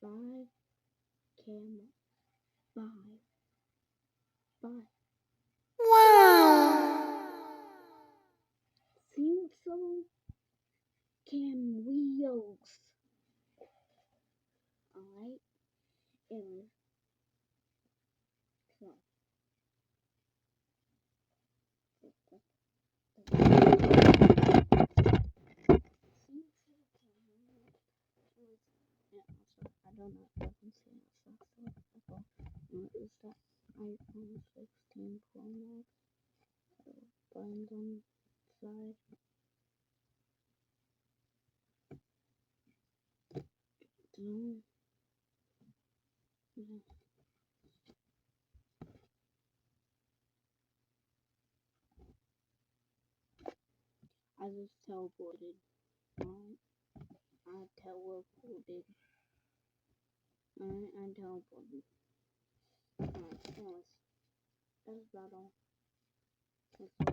5 camera. 5. Wow! Samsung cam wheels. Alright? And so I don't know if I can say it. Is that iPhone 16 Pro Max? Buttons on the side. I just teleported. Alright? I teleported. Alright, I teleported. Alright, anyways. That's about all. That's all.